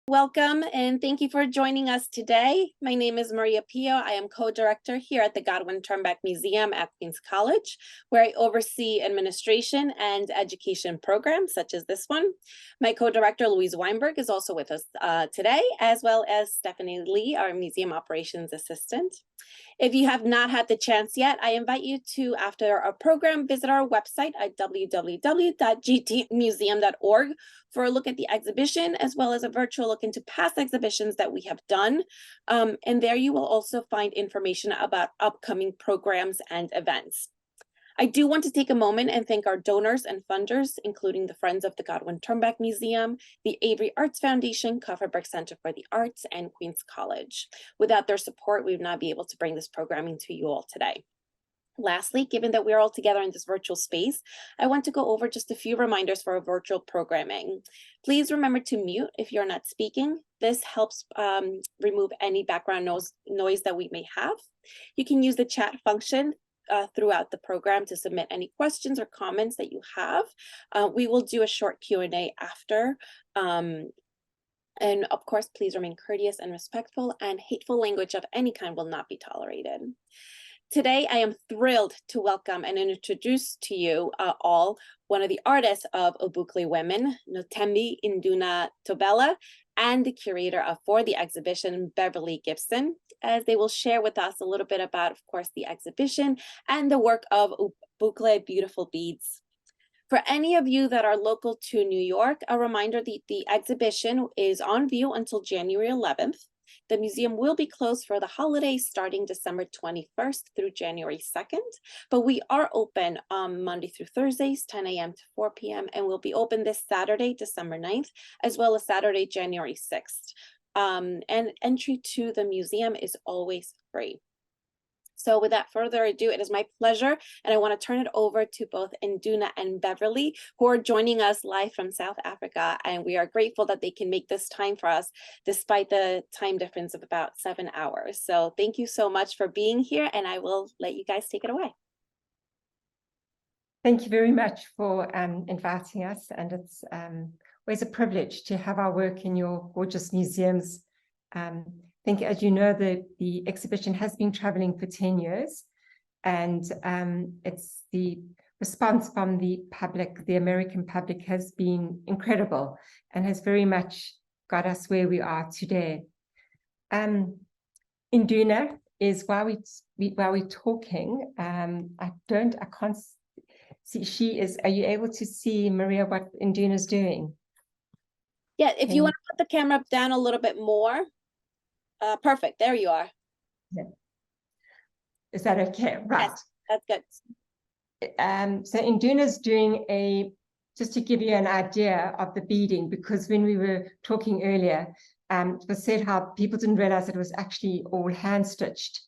Welcome and thank you for joining us today. My name is Maria Pio. I am co-director here at the Godwin-Ternbach Museum at Queens College, where I oversee administration and education programs such as this one. My co-director, Louise Weinberg, is also with us today, as well as Stephanie Lee, our museum operations assistant. If you have not had the chance yet, I invite you to, after our program, visit our website at www.gtmuseum.org for a look at the exhibition, as well as a virtual look into past exhibitions that we have done. And there you will also find information about upcoming programs and events. I do want to take a moment and thank our donors and funders, including the Friends of the Godwin-Ternbach Museum, the Avery Arts Foundation, Kufferberg Center for the Arts, and Queens College. Without their support, we would not be able to bring this programming to you all today. Lastly, given that we're all together in this virtual space, I want to go over just a few reminders for our virtual programming. Please remember to mute if you're not speaking. This helps remove any background noise that we may have. You can use the chat function throughout the program to submit any questions or comments that you have. We will do a short Q&A after. And of course, please remain courteous and respectful, and hateful language of any kind will not be tolerated. Today, I am thrilled to welcome and introduce to you all one of the artists of Ubuhle Women, Ntombephi Induna Ntobela, and the curator for the exhibition, Beverley Gibson, as they will share with us a little bit about, of course, the exhibition and the work of Ubuhle Beautiful Beads. For any of you that are local to New York, a reminder that the exhibition is on view until January 11th. The museum will be closed for the holidays starting December 21st through January 2nd, but we are open Monday through Thursdays, 10 a.m. to 4 p.m., and we'll be open this Saturday, December 9th, as well as Saturday, January 6th. And entry to the museum is always free. So without further ado, it is my pleasure, and I want to turn it over to both Induna and Beverley, who are joining us live from South Africa, and we are grateful that they can make this time for us, despite the time difference of about 7 hours. So thank you so much for being here, and I will let you guys take it away. Thank you very much for inviting us, and it's always a privilege to have our work in your gorgeous museums. I think, as you know, the exhibition has been traveling for 10 years, and it's the response from the public, the American public, has been incredible and has very much got us where we are today. Induna is while we're talking, I can't see, she is, are you able to see, Maria, what Induna's doing? Yeah, if you want to put the camera down a little bit more. Perfect, there you are. Yeah. Is that okay? Right. Yes, that's good. So Induna's doing just to give you an idea of the beading, because when we were talking earlier, it was said how people didn't realize it was actually all hand stitched.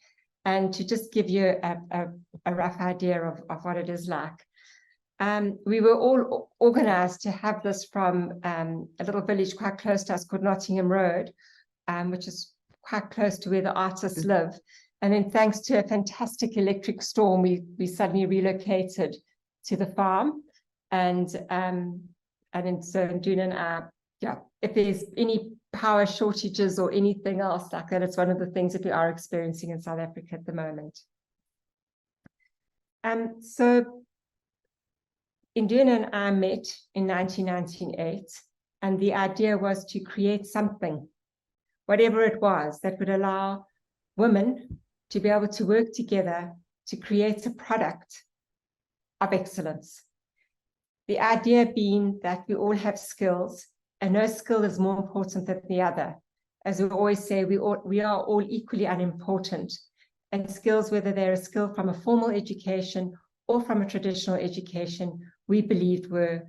And to just give you a rough idea of what it is like. We were all organized to have this from a little village quite close to us called Nottingham Road, which is quite close to where the artists live. And then thanks to a fantastic electric storm, we suddenly relocated to the farm. And then so Induna and I, yeah, if there's any power shortages or anything else like that, it's one of the things that we are experiencing in South Africa at the moment. So Induna and I met in 1998, and the idea was to create something, whatever it was, that would allow women to be able to work together to create a product of excellence. The idea being that we all have skills, and no skill is more important than the other. As we always say, we are all equally unimportant. And skills, whether they're a skill from a formal education or from a traditional education, we believed were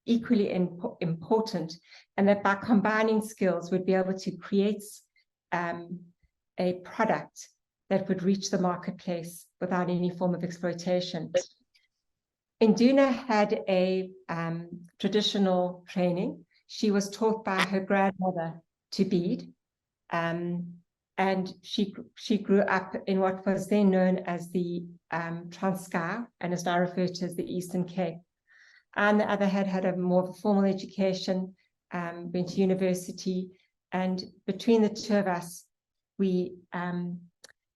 equally important, and that by combining skills, we'd be able to create a product that would reach the marketplace without any form of exploitation. Induna had a traditional training. She was taught by her grandmother to bead, and she grew up in what was then known as the Transkei, and is now referred to as the Eastern Cape. On the other hand, had a more formal education, went to university, and between the two of us, we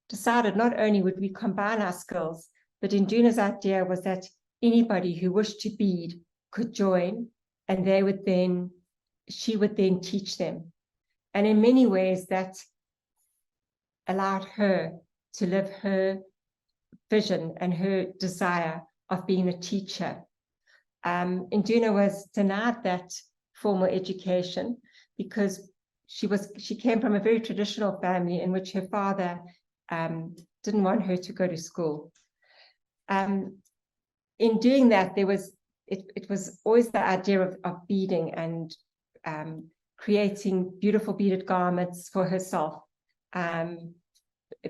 decided not only would we combine our skills, but Induna's idea was that anybody who wished to bead could join, and she would then teach them. And in many ways, that allowed her to live her vision and her desire of being a teacher. Induna was denied that formal education because she came from a very traditional family in which her father didn't want her to go to school. In doing that, it was always the idea of beading and creating beautiful beaded garments for herself,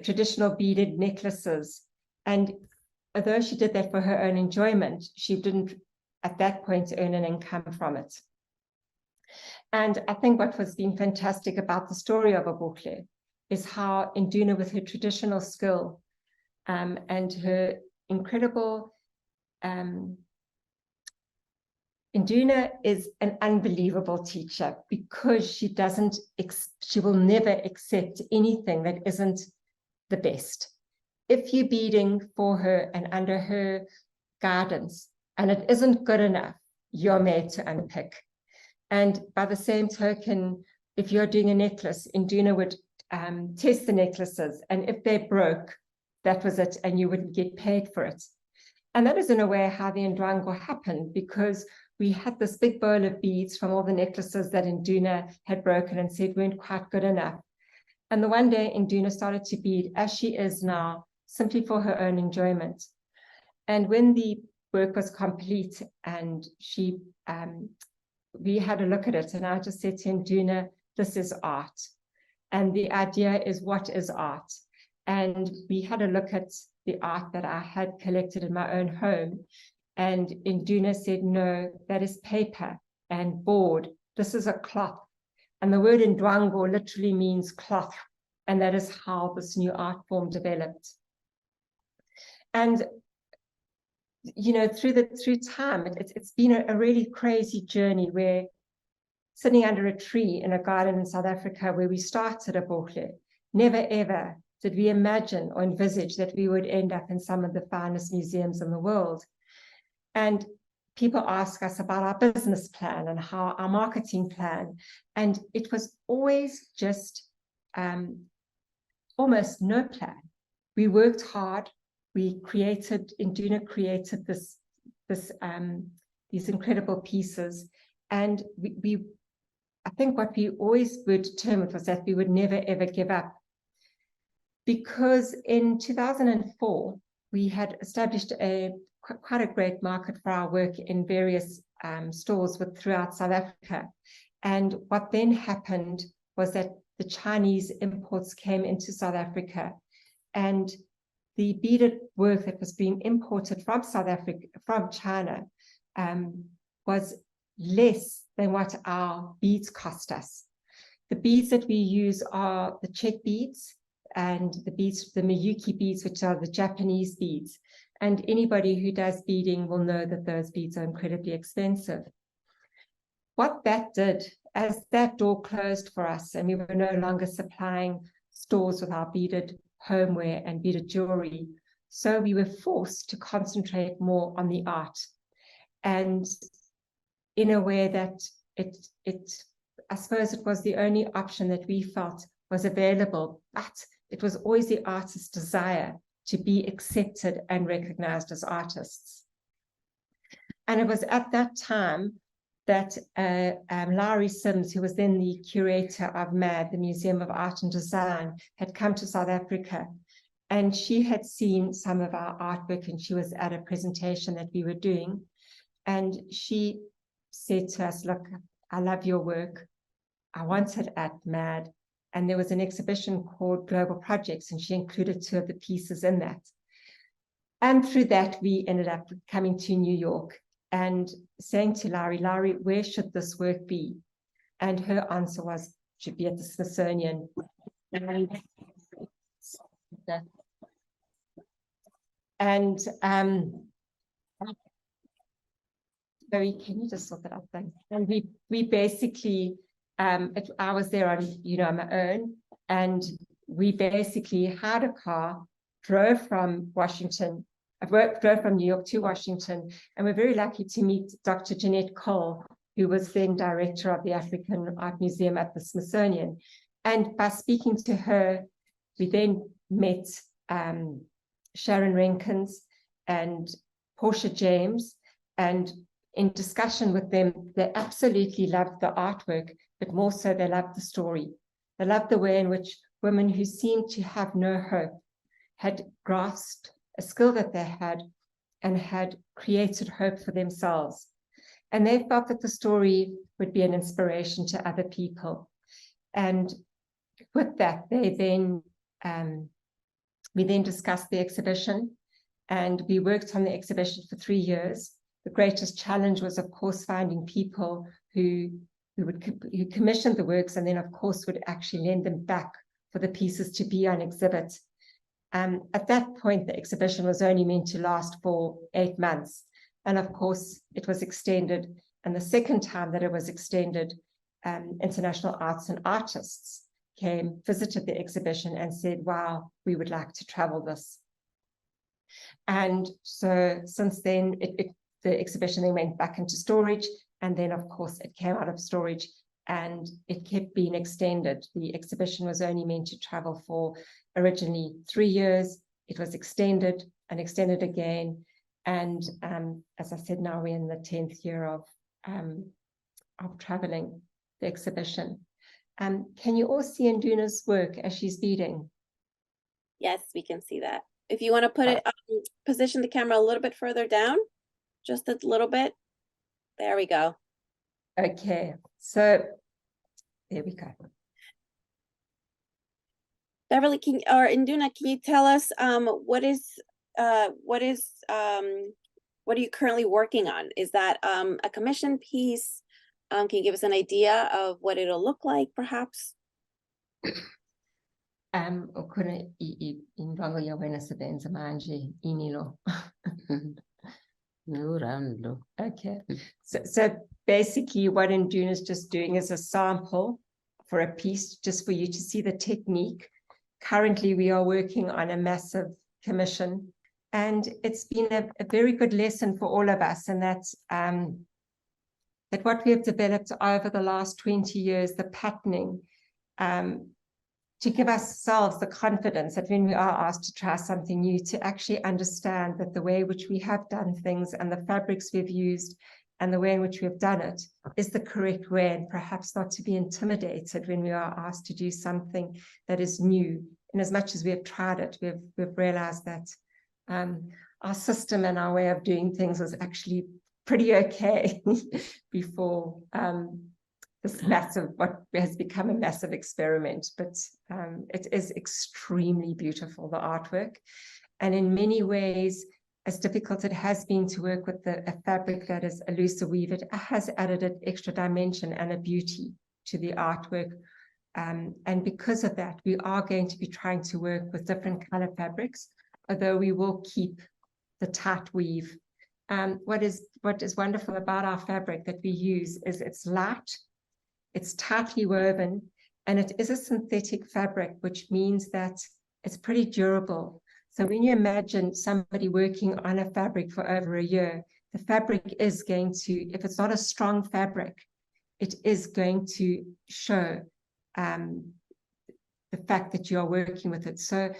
traditional beaded necklaces. And although she did that for her own enjoyment, she didn't at that point earn an income from it. And I think what has been fantastic about the story of Ubuhle is how Induna, with her traditional skill and her incredible, Induna is an unbelievable teacher because she will never accept anything that isn't the best. If you're beading for her and under her guidance and it isn't good enough, you're made to unpick. And by the same token, if you're doing a necklace, Induna would test the necklaces, and if they broke, that was it, and you wouldn't get paid for it. And that is in a way how the Ndwango happened, because we had this big bowl of beads from all the necklaces that Induna had broken and said weren't quite good enough. And the one day Induna started to bead as she is now, simply for her own enjoyment. And when the work was complete and we had a look at it, and I just said to Induna, this is art. And the idea is, what is art? And we had a look at the art that I had collected in my own home. And Induna said, no, that is paper and board. This is a cloth. And the word Ndwango literally means cloth. And that is how this new art form developed. And you know, through time, it's been a really crazy journey, where sitting under a tree in a garden in South Africa where we started Ubuhle, never ever did we imagine or envisage that we would end up in some of the finest museums in the world. And people ask us about our business plan and how our marketing plan, and it was always just almost no plan. We worked hard. Induna created these incredible pieces, and I think what we always were determined was that we would never ever give up, because in 2004 we had established quite a great market for our work in various stores throughout South Africa. And what then happened was that the Chinese imports came into South Africa, and the beaded work that was being imported from South Africa, from China, was less than what our beads cost us. The beads that we use are the check beads and the Miyuki beads, which are the Japanese beads. And anybody who does beading will know that those beads are incredibly expensive. What that did, as that door closed for us and we were no longer supplying stores with our beaded homeware and beaded jewelry, so we were forced to concentrate more on the art. And in a way that I suppose it was the only option that we felt was available, but it was always the artist's desire to be accepted and recognized as artists. And it was at that time that Larry Sims, who was then the curator of MAD, the Museum of Art and Design, had come to South Africa. And she had seen some of our artwork, and she was at a presentation that we were doing. And she said to us, look, I love your work. I want it at MAD. And there was an exhibition called Global Projects, and she included 2 of the pieces in that. And through that, we ended up coming to New York and saying to Larry, where should this work be? And her answer was, should be at the Smithsonian. And Very, can you just sort that out? Thanks. And we basically, I was there on, on my own, and we basically had a car, drove from Washington, drove from New York to Washington, and we're very lucky to meet Dr. Jeanette Cole, who was then director of the African Art Museum at the Smithsonian. And by speaking to her, we then met Sharon Rankins and Portia James, and in discussion with them, they absolutely loved the artwork, but more so they loved the story. They loved the way in which women who seemed to have no hope had grasped a skill that they had and had created hope for themselves. And they felt that the story would be an inspiration to other people. And with that, we then discussed the exhibition, and we worked on the exhibition for 3 years. The greatest challenge was, of course, finding people who commissioned the works and then, of course, would actually lend them back for the pieces to be on exhibit. At that point, the exhibition was only meant to last for 8 months. And of course, it was extended. And the second time that it was extended, international arts and artists came, visited the exhibition and said, wow, we would like to travel this. And so since then, the exhibition then went back into storage. And then, of course, it came out of storage and it kept being extended. The exhibition was only meant to travel for originally 3 years. It was extended and extended again. And as I said, now we're in the 10th year of traveling the exhibition. Can you all see Induna's work as she's beading? Yes, we can see that. If you want to put it, position the camera a little bit further down, just a little bit. There we go. Okay, so there we go. Beverley, Induna, can you tell us what are you currently working on? Is that a commission piece? Can you give us an idea of what it'll look like, perhaps? Okay, so basically what Induna is just doing is a sample for a piece, just for you to see the technique. Currently, we are working on a massive commission, and it's been a very good lesson for all of us, and that's that what we have developed over the last 20 years, the patterning, to give ourselves the confidence that when we are asked to try something new, to actually understand that the way in which we have done things and the fabrics we've used and the way in which we have done it is the correct way, and perhaps not to be intimidated when we are asked to do something that is new. And as much as we have tried it, we've realized that our system and our way of doing things was actually pretty okay before this massive, what has become a massive experiment. But it is extremely beautiful, the artwork. And in many ways, as difficult it has been to work with a fabric that is a looser weave, it has added an extra dimension and a beauty to the artwork. And because of that, we are going to be trying to work with different color fabrics, although we will keep the tight weave. What is wonderful about our fabric that we use is it's light, it's tightly woven, and it is a synthetic fabric, which means that it's pretty durable. So when you imagine somebody working on a fabric for over a year, the fabric is going to, if it's not a strong fabric, it is going to show the fact that you are working with it. So,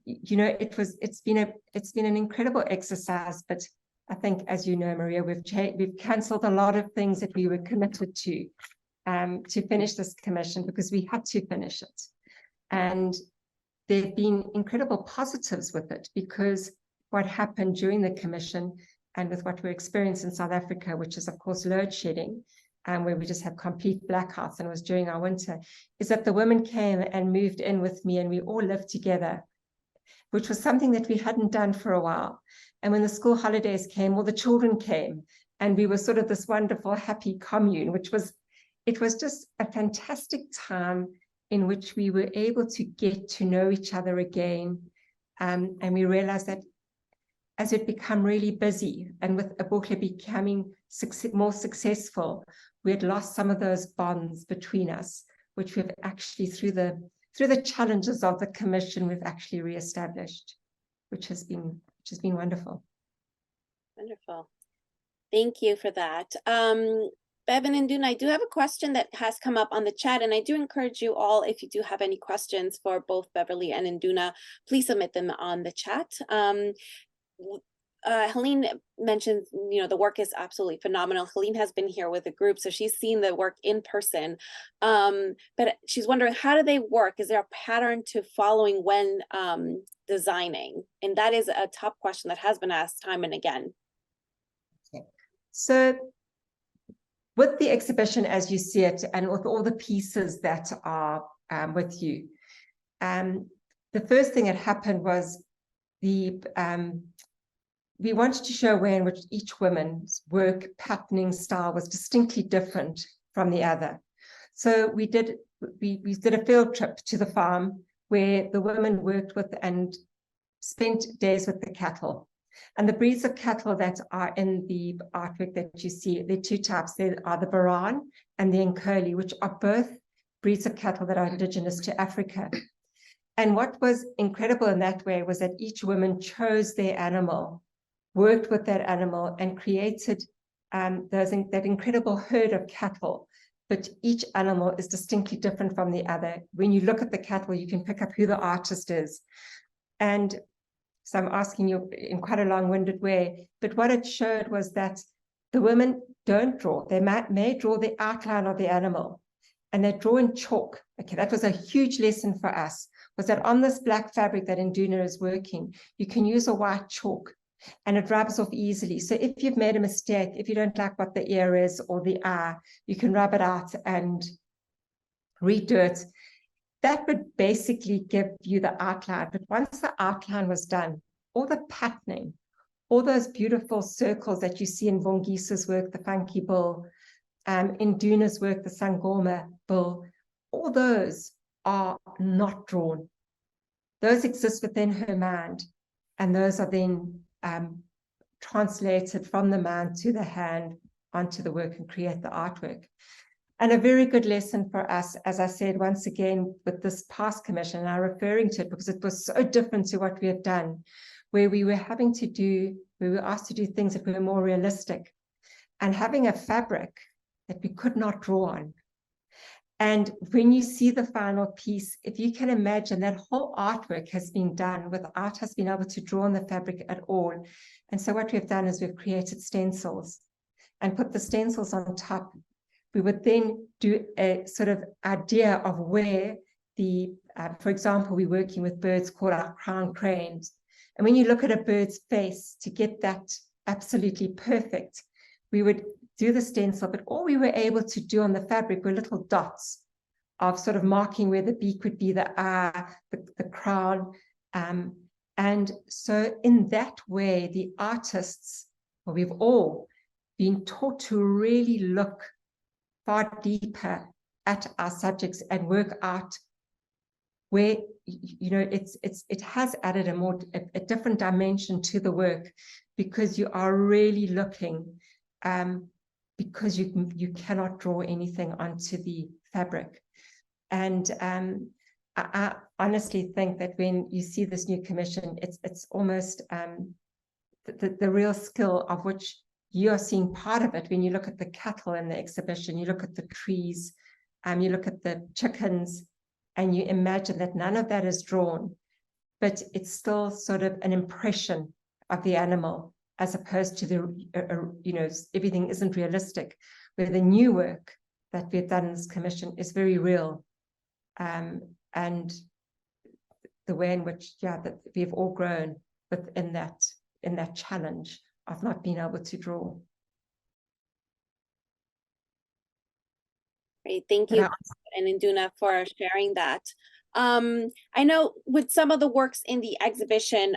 it's been an incredible exercise, but I think, as you know, Maria, we've cancelled a lot of things that we were committed to finish this commission, because we had to finish it. And there have been incredible positives with it, because what happened during the commission and with what we're experiencing in South Africa, which is, of course, load shedding, where we just have complete blackouts, and it was during our winter, is that the women came and moved in with me, and we all lived together, which was something that we hadn't done for a while. And when the school holidays came, all the children came, and we were sort of this wonderful, happy commune, it was just a fantastic time in which we were able to get to know each other again. And we realized that as it become really busy, and with Ubuhle becoming more successful, we had lost some of those bonds between us, which we've actually, through the challenges of the commission, we've actually reestablished, which has been wonderful. Wonderful. Thank you for that. Bev and Induna, I do have a question that has come up on the chat, and I do encourage you all, if you do have any questions for both Beverley and Induna, please submit them on the chat. Helene mentioned, the work is absolutely phenomenal. Helene has been here with the group, so she's seen the work in person. But she's wondering, how do they work? Is there a pattern to following when designing? And that is a top question that has been asked time and again. Okay. So with the exhibition as you see it, and with all the pieces that are with you, the first thing that happened was we wanted to show a way in which each woman's work patterning style was distinctly different from the other. So we did a field trip to the farm where the women worked with and spent days with the cattle. And the breeds of cattle that are in the artwork that you see, there are two types. There are the Baran and the Nkoli, which are both breeds of cattle that are indigenous to Africa. And what was incredible in that way was that each woman chose their animal, worked with that animal, and created that incredible herd of cattle. But each animal is distinctly different from the other. When you look at the cattle, you can pick up who the artist is. And so I'm asking you in quite a long-winded way, but what it showed was that the women don't draw. They may draw the outline of the animal, and they draw in chalk. Okay, that was a huge lesson for us, was that on this black fabric that Induna is working, you can use a white chalk, and it rubs off easily. So if you've made a mistake, if you don't like what the ear is or the eye, you can rub it out and redo it. That would basically give you the outline. But once the outline was done, all the patterning, all those beautiful circles that you see in Vongisa's work, the funky bull, in Duna's work, the Sangoma bull, all those are not drawn. Those exist within her mind, and those are then translated from the mind to the hand onto the work and create the artwork. And a very good lesson for us, as I said, once again, with this past commission, and I'm referring to it because it was so different to what we have done, where we were asked to do things that were more realistic, and having a fabric that we could not draw on. And when you see the final piece, if you can imagine, that whole artwork has been done without us being able to draw on the fabric at all. And so what we've done is we've created stencils and put the stencils on top. We would then do a sort of idea of where for example, we're working with birds called our crown cranes. And when you look at a bird's face to get that absolutely perfect, we would do the stencil, but all we were able to do on the fabric were little dots of sort of marking where the beak would be, the eye, the crown. And so in that way, the artists, well, we've all been taught to really look far deeper at our subjects and work out where, it has added a different dimension to the work, because you are really looking, because you cannot draw anything onto the fabric. And I honestly think that when you see this new commission, it's almost the real skill of which you are seeing part of it when you look at the cattle in the exhibition, you look at the trees, you look at the chickens, and you imagine that none of that is drawn, but it's still sort of an impression of the animal, as opposed to everything isn't realistic, where the new work that we've done in this commission is very real. And the way in which, that we've all grown within that challenge of not being able to draw. Great, thank you, and Induna, for sharing that. I know with some of the works in the exhibition,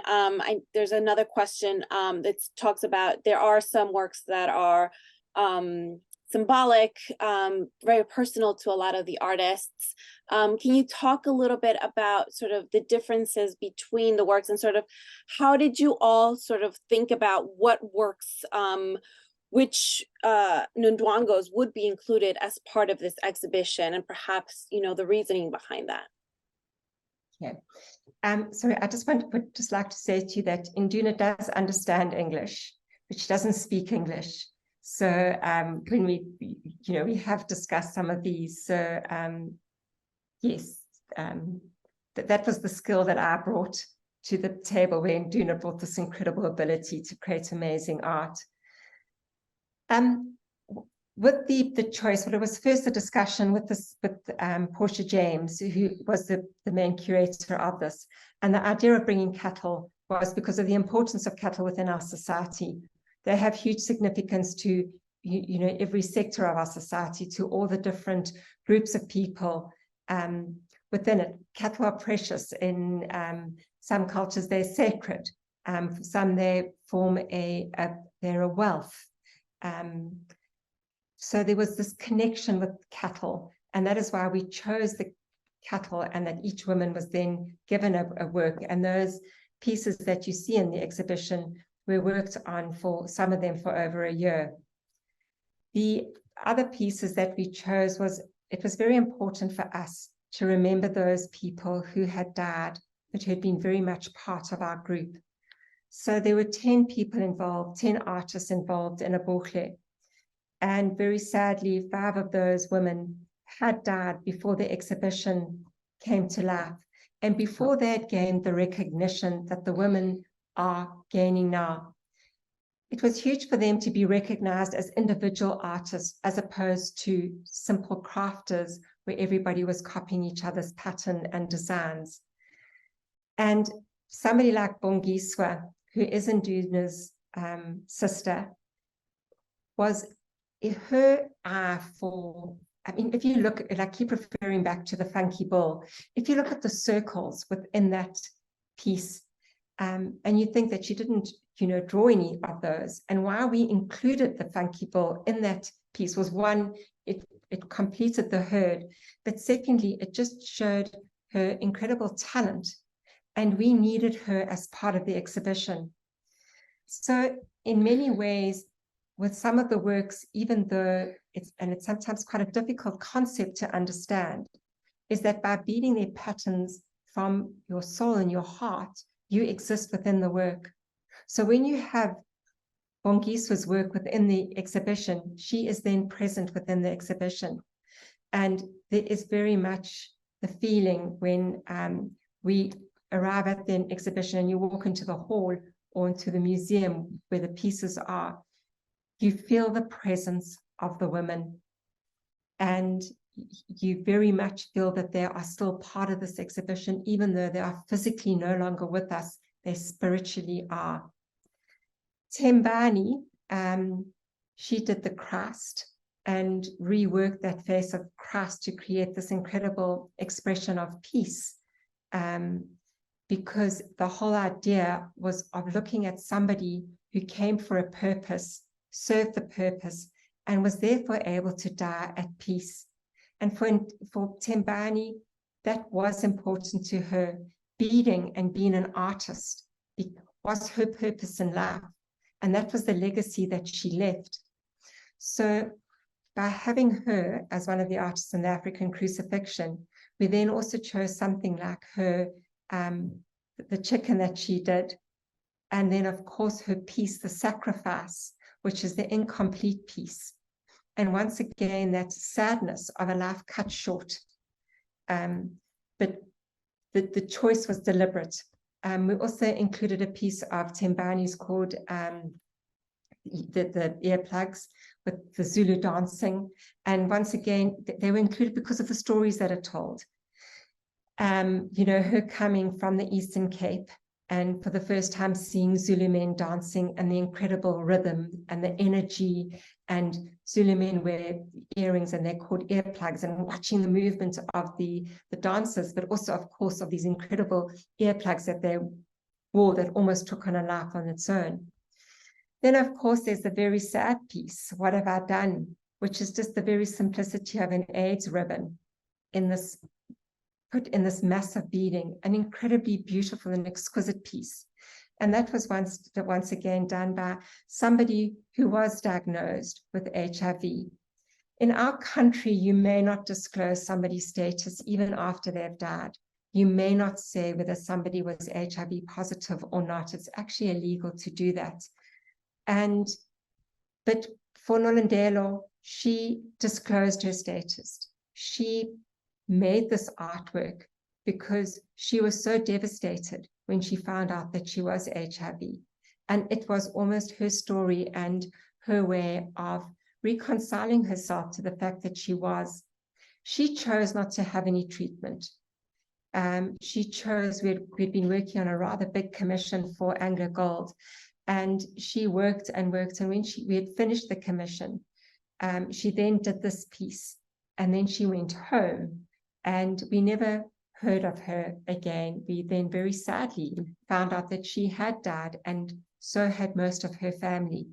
there's another question that talks about, there are some works that are symbolic, very personal to a lot of the artists. Can you talk a little bit about sort of the differences between the works, and sort of how did you all sort of think about what works which Ndwangos would be included as part of this exhibition, and perhaps, the reasoning behind that. Yeah. Sorry, I just like to say to you that Induna does understand English, but she doesn't speak English. So when we have discussed some of these. So yes, that was the skill that I brought to the table, where Induna brought this incredible ability to create amazing art. With the choice, well, it was first a discussion with Portia James, who was the main curator of this. And the idea of bringing cattle was because of the importance of cattle within our society. They have huge significance to every sector of our society, to all the different groups of people within it. Cattle are precious. In some cultures, they're sacred. For some, they form they're a wealth. So there was this connection with cattle, and that is why we chose the cattle, and that each woman was then given a work. And those pieces that you see in the exhibition were worked on, for some of them, for over a year. The other pieces that we chose it was very important for us to remember those people who had died, but who had been very much part of our group. So there were 10 people involved, 10 artists involved in Ubuhle. And very sadly, 5 of those women had died before the exhibition came to life, and before they had gained the recognition that the women are gaining now. It was huge for them to be recognized as individual artists, as opposed to simple crafters where everybody was copying each other's pattern and designs. And somebody like Bongiswa, who is Induna's sister, was her eye for, if you look, and I keep referring back to the funky bull, if you look at the circles within that piece, and you think that she didn't, draw any of those, and why we included the funky bull in that piece was, one, it completed the herd, but secondly, it just showed her incredible talent, and we needed her as part of the exhibition. So in many ways, with some of the works, even though it's sometimes quite a difficult concept to understand, is that by beating their patterns from your soul and your heart, you exist within the work. So when you have Bongiswa's work within the exhibition, she is then present within the exhibition. And there is very much the feeling when we arrive at the exhibition and you walk into the hall or into the museum where the pieces are, you feel the presence of the women, and you very much feel that they are still part of this exhibition, even though they are physically no longer with us, they spiritually are. Thembani, she did the Christ and reworked that face of Christ to create this incredible expression of peace, because the whole idea was of looking at somebody who came for a purpose, served the purpose, and was therefore able to die at peace. And for Thembani, that was important to her. Beading and being an artist was her purpose in life, and that was the legacy that she left. So by having her as one of the artists in the African crucifixion, we then also chose something like her, the chicken that she did, and then of course her piece, the sacrifice, which is the incomplete piece. And once again, that sadness of a life cut short. But the choice was deliberate. We also included a piece of Thembani's called the earplugs with the Zulu dancing. And once again, they were included because of the stories that are told. Her coming from the Eastern Cape, and for the first time seeing Zulu men dancing, and the incredible rhythm and the energy, and Zulu men wear earrings and they're called earplugs, and watching the movement of the dancers, but also of course of these incredible earplugs that they wore that almost took on a life on its own. Then of course there's the very sad piece, What Have I Done?, which is just the very simplicity of an AIDS ribbon put in this massive beading, an incredibly beautiful and exquisite piece. And that was once again done by somebody who was diagnosed with HIV. In our country, you may not disclose somebody's status even after they've died. You may not say whether somebody was HIV positive or not. It's actually illegal to do that. But for Nolendelo, she disclosed her status. She made this artwork because she was so devastated when she found out that she was HIV. And it was almost her story and her way of reconciling herself to the fact that she chose not to have any treatment. She chose, we'd been working on a rather big commission for Anglo Gold, and she worked and worked, and when we had finished the commission, she then did this piece, and then she went home, and we never heard of her again. We then very sadly found out that she had died, and so had most of her family.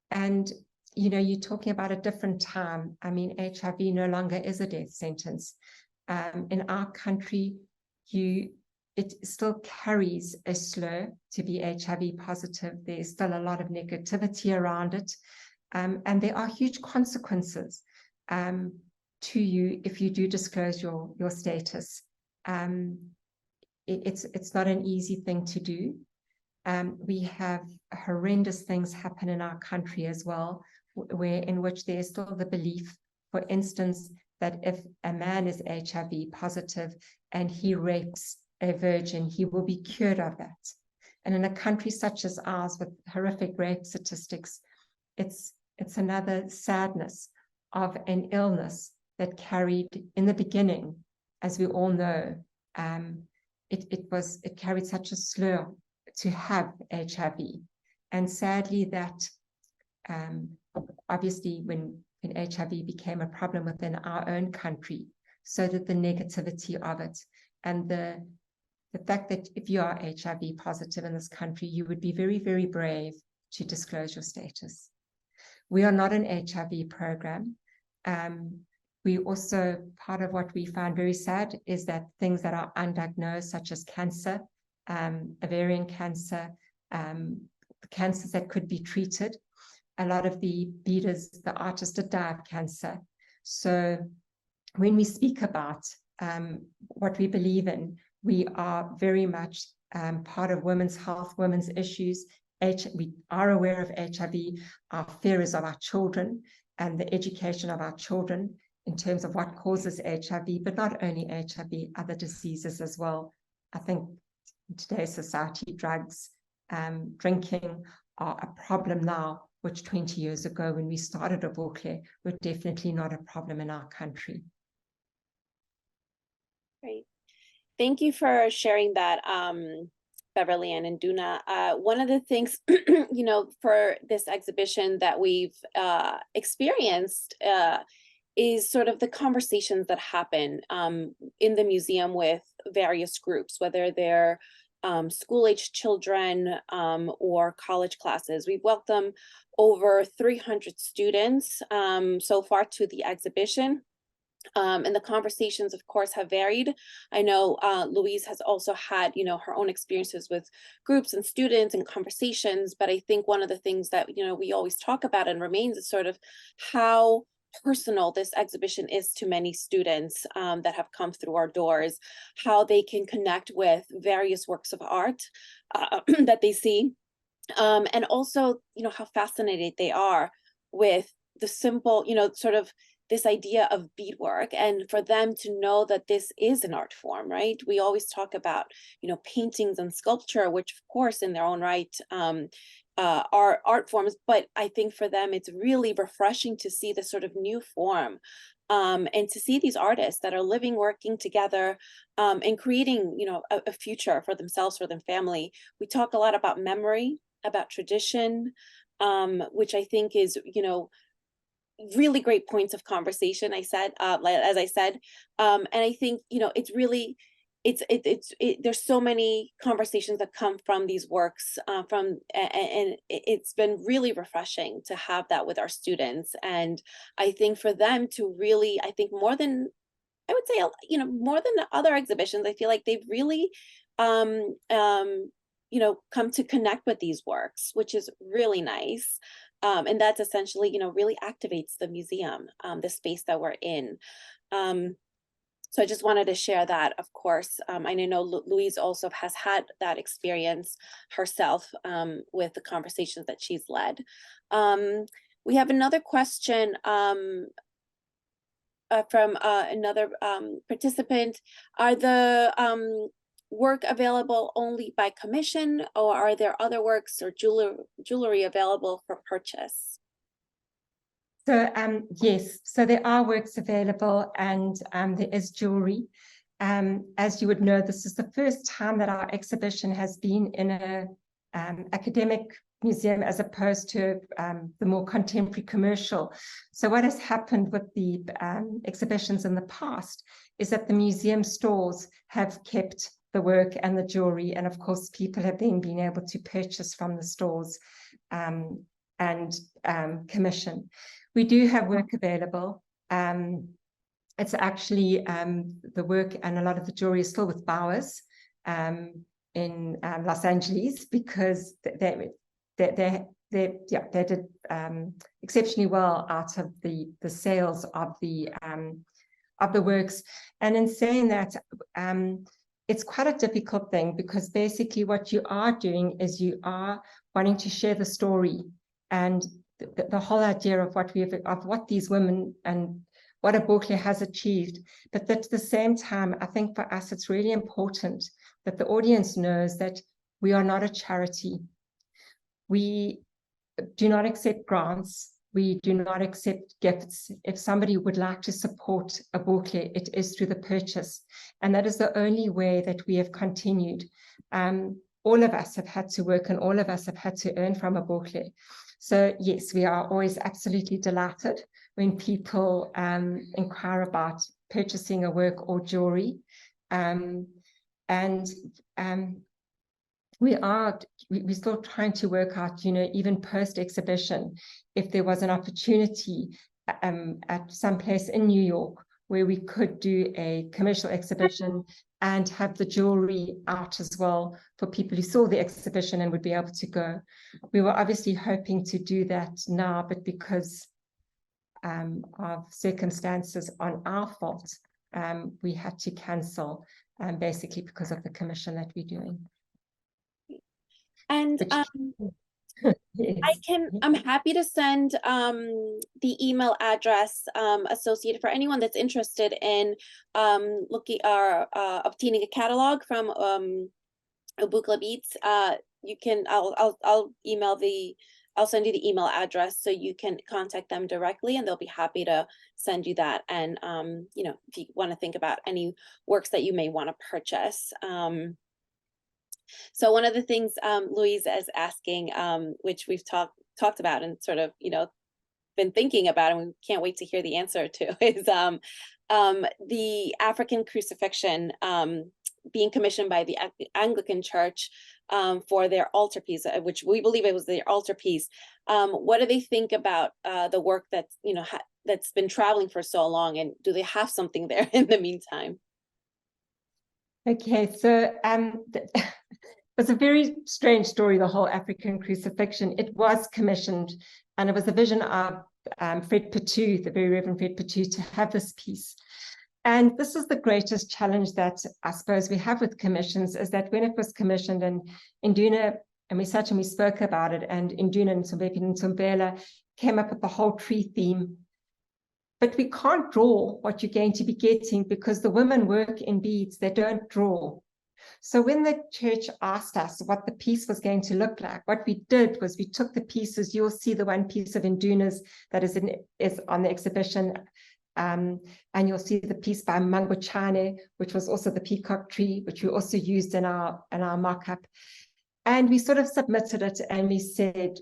And you know, you're talking about a different time. I mean, HIV no longer is a death sentence. In our country, it still carries a slur to be HIV positive. There's still a lot of negativity around it. And there are huge consequences to you if you do disclose your status. It's not an easy thing to do. We have horrendous things happen in our country as well, in which there is still the belief, for instance, that if a man is HIV positive and he rapes a virgin, he will be cured of that. And in a country such as ours with horrific rape statistics, it's another sadness of an illness that carried in the beginning, as we all know, it carried such a slur to have HIV. And sadly that obviously when HIV became a problem within our own country, so that the negativity of it and the fact that if you are HIV positive in this country, you would be very, very brave to disclose your status. We are not an HIV program. We also, part of what we find very sad is that things that are undiagnosed, such as cancer, ovarian cancer, cancers that could be treated. A lot of the beaders, the artists did die of cancer. So when we speak about what we believe in, we are very much part of women's health, women's issues. We are aware of HIV. Our fear is of our children and the education of our children in terms of what causes HIV, but not only HIV, other diseases as well. I think in today's society, drugs, drinking are a problem now, which 20 years ago when we started Ubuhle were definitely not a problem in our country. Great. Thank you for sharing that, Beverley and Induna. One of the things, you know, for this exhibition that we've experienced is sort of the conversations that happen in the museum with various groups, whether they're school-age children or college classes. We've welcomed over 300 students so far to the exhibition. And the conversations, of course, have varied. I know Louise has also had, you know, her own experiences with groups and students and conversations. But I think one of the things that, you know, we always talk about and remains is sort of how personal this exhibition is to many students that have come through our doors, how they can connect with various works of art that they see, and also, you know, how fascinated they are with the simple, you know, sort of this idea of beadwork, and for them to know that this is an art form, right? We always talk about, you know, paintings and sculpture, which of course in their own right are art forms, but I think for them it's really refreshing to see this sort of new form and to see these artists that are living, working together and creating, you know, a future for themselves, for their family. We talk a lot about memory, about tradition, which I think is, you know, really great points of conversation. I said, as I said, and I think, you know, it's really, there's so many conversations that come from these works and it's been really refreshing to have that with our students. And I think for them to really, I think more than, I would say, you know, more than the other exhibitions, I feel like they've really come to connect with these works, which is really nice. And that's essentially, really activates the museum, the space that we're in. So I just wanted to share that, of course. I know Louise also has had that experience herself with the conversations that she's led. We have another question from another participant. Are the work available only by commission, or are there other works or jewelry available for purchase? So yes, so there are works available, and there is jewelry. As you would know, this is the first time that our exhibition has been in a academic museum as opposed to the more contemporary commercial. So what has happened with the exhibitions in the past is that the museum stores have kept the work and the jewelry, and of course people have then been able to purchase from the stores and commission. We do have work available. It's actually the work and a lot of the jewelry is still with Bowers in Los Angeles, because they did exceptionally well out of the sales of the works. And in saying that, it's quite a difficult thing, because basically what you are doing is you are wanting to share the story and the whole idea of what these women and what Ubuhle has achieved. But at the same time, I think for us, it's really important that the audience knows that we are not a charity. We do not accept grants. We do not accept gifts. If somebody would like to support Ubuhle, it is through the purchase. And that is the only way that we have continued. All of us have had to work, and all of us have had to earn from Ubuhle. So yes, we are always absolutely delighted when people inquire about purchasing a work or jewelry. We're still trying to work out, even post-exhibition, if there was an opportunity at some place in New York where we could do a commercial exhibition and have the jewelry out as well for people who saw the exhibition and would be able to go. We were obviously hoping to do that now, but because of circumstances on our fault, we had to cancel, basically because of the commission that we're doing. And yes. I'm happy to send the email address associated for anyone that's interested in looking or obtaining a catalog from Ubuhle Beads. You can, I'll send you the email address so you can contact them directly, and they'll be happy to send you that. And if you want to think about any works that you may want to purchase. So one of the things Louise is asking, which we've talked about and sort of, been thinking about, and we can't wait to hear the answer to, is the African crucifixion being commissioned by the Anglican Church for their altarpiece, which we believe it was their altarpiece. What do they think about the work that's, that's been traveling for so long, and do they have something there in the meantime? Okay, so it's a very strange story, the whole African crucifixion. It was commissioned, and it was the vision of Fred Petu, the very Reverend Fred Petu, to have this piece. And this is the greatest challenge that I suppose we have with commissions, is that when it was commissioned, and Induna, and we sat and we spoke about it, and Induna and Ntobephi and Ntobela came up with the whole tree theme. But we can't draw what you're going to be getting, because the women work in beads, they don't draw. So when the church asked us what the piece was going to look like, what we did was we took the pieces. You'll see the one piece of Induna's that is on the exhibition, and you'll see the piece by Mangochane, which was also the peacock tree, which we also used in our mock-up. And we sort of submitted it, and we said,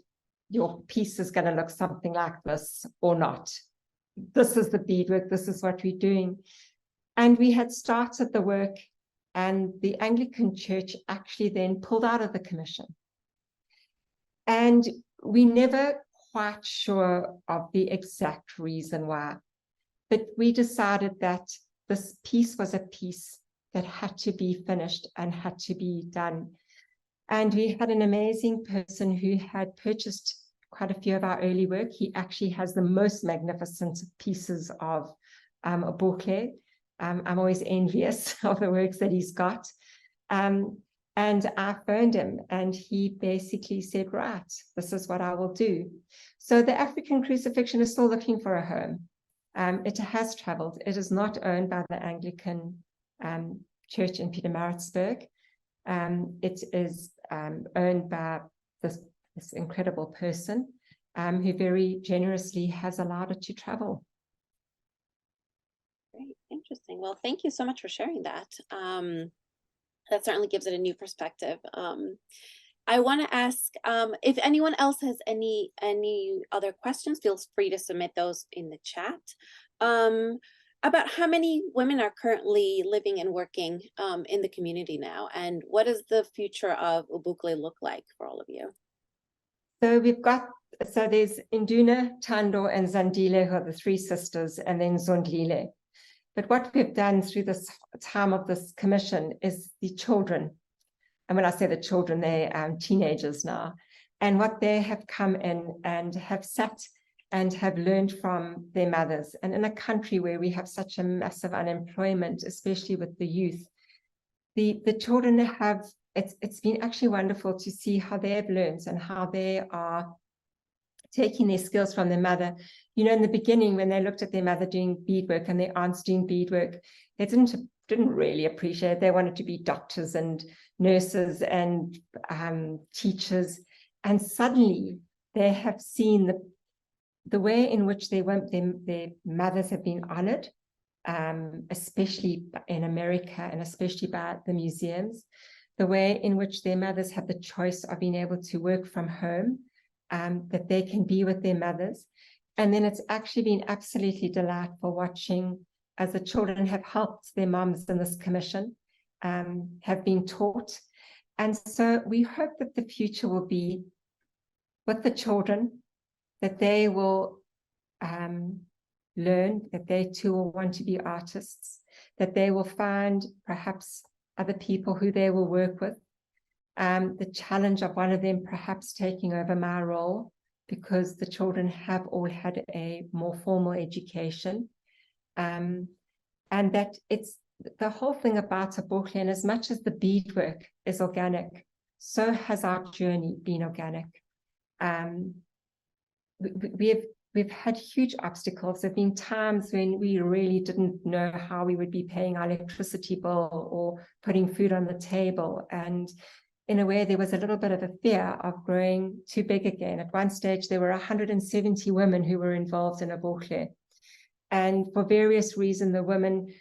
your piece is going to look something like this or not. This is the beadwork, this is what we're doing. And we had started the work, and the Anglican Church actually then pulled out of the commission. And we never quite sure of the exact reason why, but we decided that this piece was a piece that had to be finished and had to be done. And we had an amazing person who had purchased quite a few of our early work. He actually has the most magnificent pieces of Ubuhle. I'm always envious of the works that he's got. And I phoned him and he basically said, right, this is what I will do. So the African crucifixion is still looking for a home. It has traveled. It is not owned by the Anglican Church in Pietermaritzburg. It is owned by this incredible person who very generously has allowed it to travel. Great, interesting. Well, thank you so much for sharing that. That certainly gives it a new perspective. I want to ask if anyone else has any other questions, feel free to submit those in the chat. About how many women are currently living and working in the community now, and what does the future of Ubuhle look like for all of you? So there's Induna, Tando, and Zandile, who are the three sisters, and then Zondlile. But what we've done through this time of this commission is the children. And when I say the children, they're teenagers now. And what they have come in and have sat and have learned from their mothers. And in a country where we have such a massive unemployment, especially with the youth, the children have, it's been actually wonderful to see how they have learned and how they are taking their skills from their mother. You know, in the beginning, when they looked at their mother doing beadwork and their aunts doing beadwork, they didn't really appreciate it. They wanted to be doctors and nurses and teachers. And suddenly they have seen the way in which their mothers have been honored, especially in America and especially by the museums, the way in which their mothers have the choice of being able to work from home, that they can be with their mothers. And then it's actually been absolutely delightful watching as the children have helped their moms in this commission, have been taught. And so we hope that the future will be with the children, that they will learn, that they too will want to be artists, that they will find perhaps other people who they will work with. The challenge of one of them perhaps taking over my role, because the children have all had a more formal education. And that it's the whole thing about Ubuhle, and as much as the beadwork is organic, so has our journey been organic. We've had huge obstacles. There have been times when we really didn't know how we would be paying our electricity bill or putting food on the table. And in a way, there was a little bit of a fear of growing too big again. At one stage, there were 170 women who were involved in Ubuhle. And for various reasons, the women,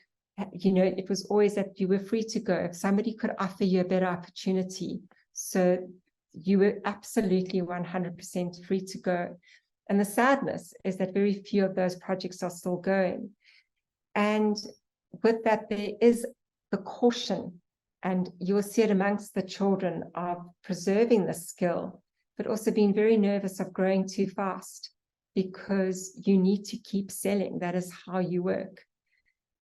you know, it was always that you were free to go. If somebody could offer you a better opportunity, so you were absolutely 100% free to go. And the sadness is that very few of those projects are still going. And with that, there is the caution, and you will see it amongst the children, of preserving the skill, but also being very nervous of growing too fast, because you need to keep selling. That is how you work.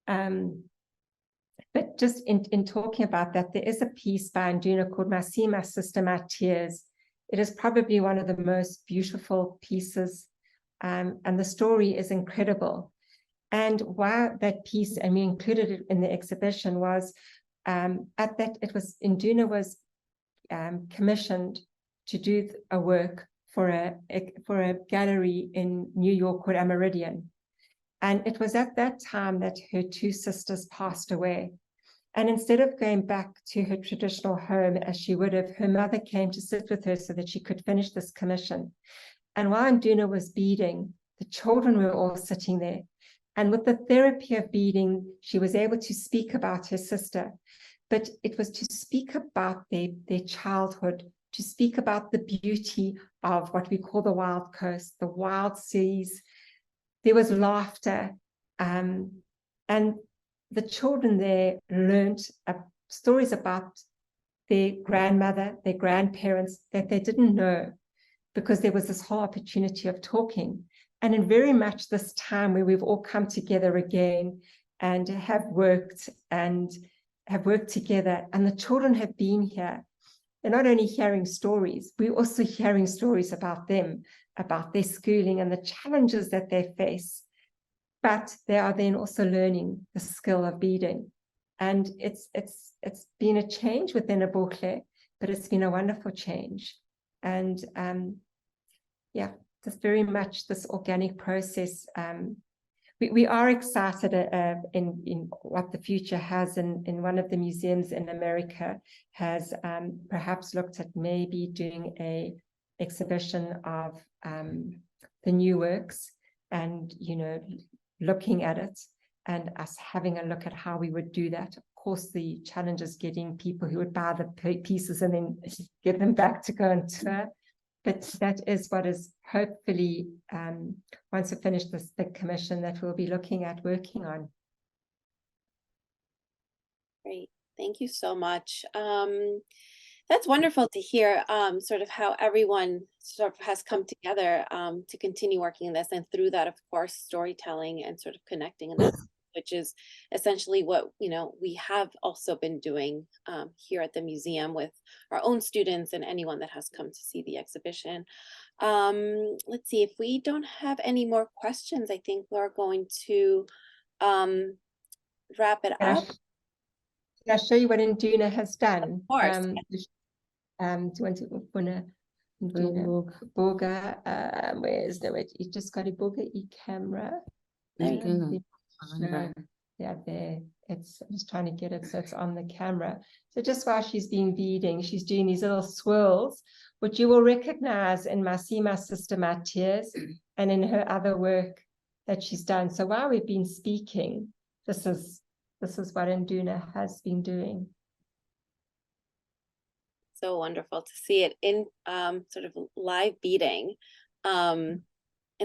But just in talking about that, there is a piece by Induna called My Sea, My Sister, My Tears. It is probably one of the most beautiful pieces, and the story is incredible. And why that piece, and we included it in the exhibition, was Induna was commissioned to do a work for a gallery in New York called Ameridian. And it was at that time that her two sisters passed away. And instead of going back to her traditional home as she would have, her mother came to sit with her so that she could finish this commission. And while Induna was beading, the children were all sitting there. And with the therapy of beading, she was able to speak about her sister. But it was to speak about their childhood, to speak about the beauty of what we call the wild coast, the wild seas. There was laughter. And the children there learned stories about their grandmother, their grandparents, that they didn't know, because there was this whole opportunity of talking. And in very much this time where we've all come together again and have worked together, and the children have been here, they're not only hearing stories, we're also hearing stories about them, about their schooling and the challenges that they face. But they are then also learning the skill of beading. And it's been a change within Ubuhle, but it's been a wonderful change. And yeah, just very much this organic process. We are excited in what the future has, in one of the museums in America has perhaps looked at maybe doing a exhibition of the new works, and looking at it and us having a look at how we would do that. Of course, the challenge is getting people who would buy the pieces and then give them back to go and tour. But that is what is hopefully, once we finish this big commission, that we'll be looking at working on. Great. Thank you so much. That's wonderful to hear, sort of how everyone sort of has come together to continue working in this, and through that, of course, storytelling and sort of connecting in that, which is essentially what we have also been doing here at the museum with our own students and anyone that has come to see the exhibition. Let's see, if we don't have any more questions, I think we're going to wrap it up. Can I show you what Induna has done? Of course. Do you want to open a Boga? Where is the you just got a Boga e-camera? Yeah, there. I'm just trying to get it so it's on the camera. So just while she's been beading, she's doing these little swirls, which you will recognize in my sister Matthias and in her other work that she's done. So while we've been speaking, this is what Induna has been doing. So wonderful to see it in sort of live beading, and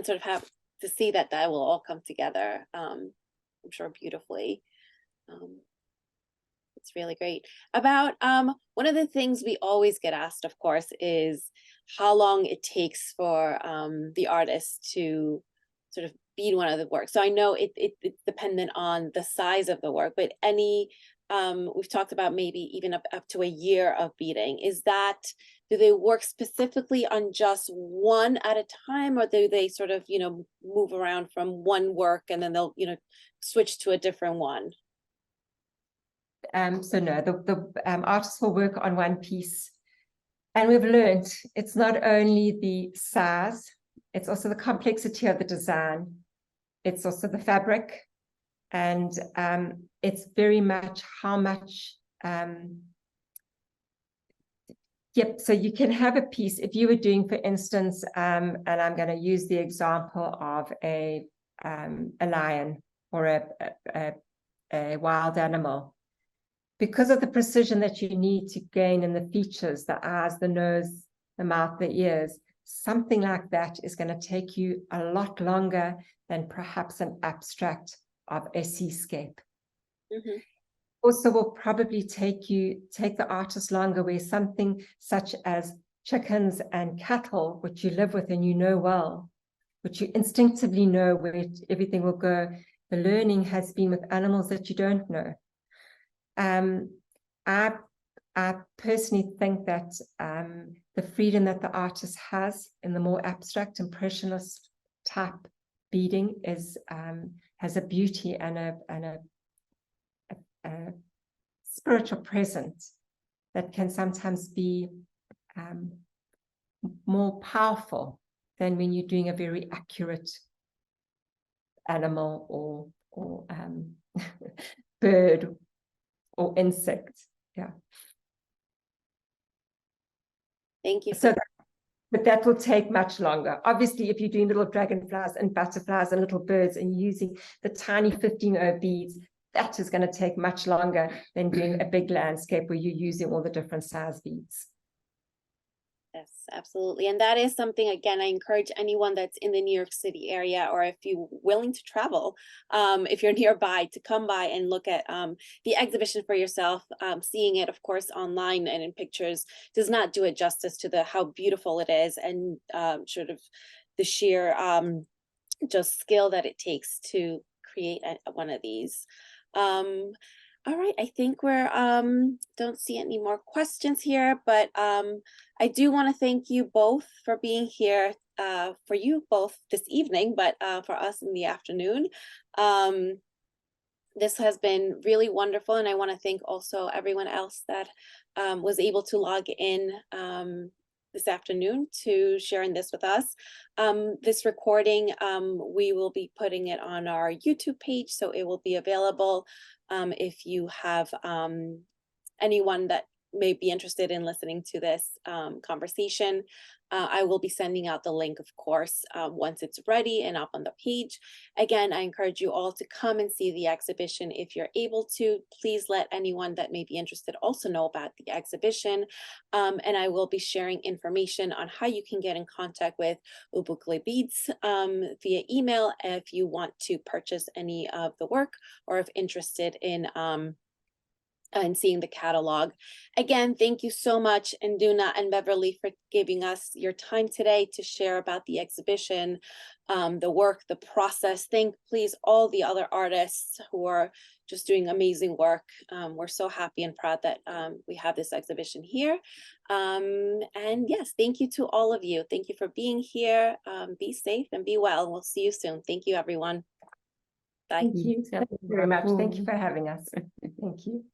sort of have to see that will all come together, I'm sure beautifully. It's really great. About one of the things we always get asked, of course, is how long it takes for the artist to sort of bead one of the works. So I know it's dependent on the size of the work, but we've talked about maybe even up to a year of beading. Do they work specifically on just one at a time, or do they sort of move around from one work and then they'll switch to a different one? So no, the artists will work on one piece, and we've learned it's not only the size, it's also the complexity of the design, it's also the fabric, and it's very much how much. Yep, so you can have a piece, if you were doing, for instance, and I'm going to use the example of a lion or a wild animal. Because of the precision that you need to gain in the features, the eyes, the nose, the mouth, the ears, something like that is going to take you a lot longer than perhaps an abstract of a seascape. Mm-hmm. Also will probably take the artist longer, where something such as chickens and cattle, which you live with and you know well, which you instinctively know where everything will go, the learning has been with animals that you don't know. I personally think that the freedom that the artist has in the more abstract impressionist type beading has a beauty and a spiritual presence that can sometimes be more powerful than when you're doing a very accurate animal or bird or insect. Yeah. Thank you. But that will take much longer. Obviously, if you're doing little dragonflies and butterflies and little birds and using the tiny 15-0 beads, that is going to take much longer than doing a big landscape where you're using all the different size beads. Yes, absolutely. And that is something, again, I encourage anyone that's in the New York City area, or if you're willing to travel, if you're nearby, to come by and look at the exhibition for yourself. Seeing it, of course, online and in pictures does not do it justice to how beautiful it is, and sort of the sheer just skill that it takes to create one of these. All right, I think we're don't see any more questions here, but I do want to thank you both for being here, for you both this evening, but for us in the afternoon. This has been really wonderful, and I want to thank also everyone else that was able to log in this afternoon to sharing this with us. This recording, we will be putting it on our YouTube page, so it will be available if you have anyone that may be interested in listening to this conversation. I will be sending out the link, of course, once it's ready and up on the page. Again, I encourage you all to come and see the exhibition if you're able to. Please let anyone that may be interested also know about the exhibition. And I will be sharing information on how you can get in contact with Ubuhle Beads via email if you want to purchase any of the work, or if interested in and seeing the catalog. Again, thank you so much, Induna and Beverley, for giving us your time today to share about the exhibition, the work, the process. Thank please all the other artists who are just doing amazing work. We're so happy and proud that we have this exhibition here. And yes, thank you to all of you. Thank you for being here. Be safe and be well. We'll see you soon. Thank you, everyone. Bye. Thank you very much. Thank you for having us. Thank you.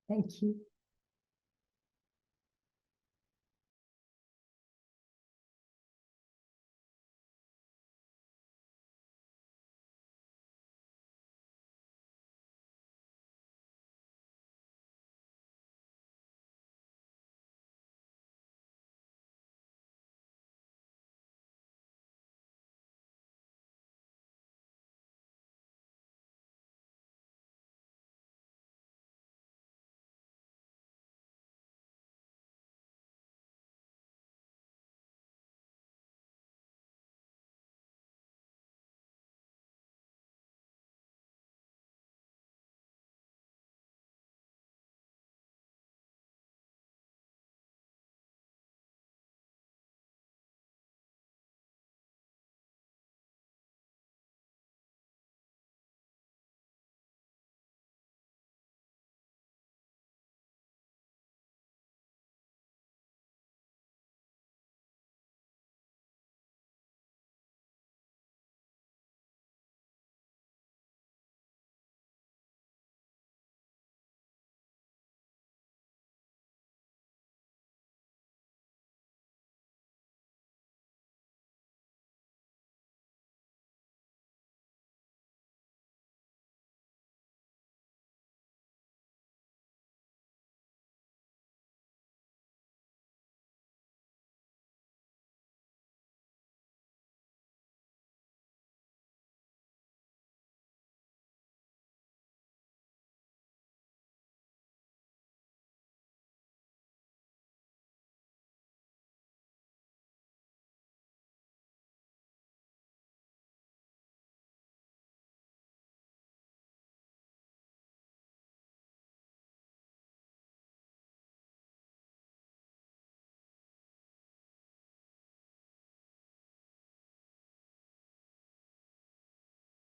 Thank you.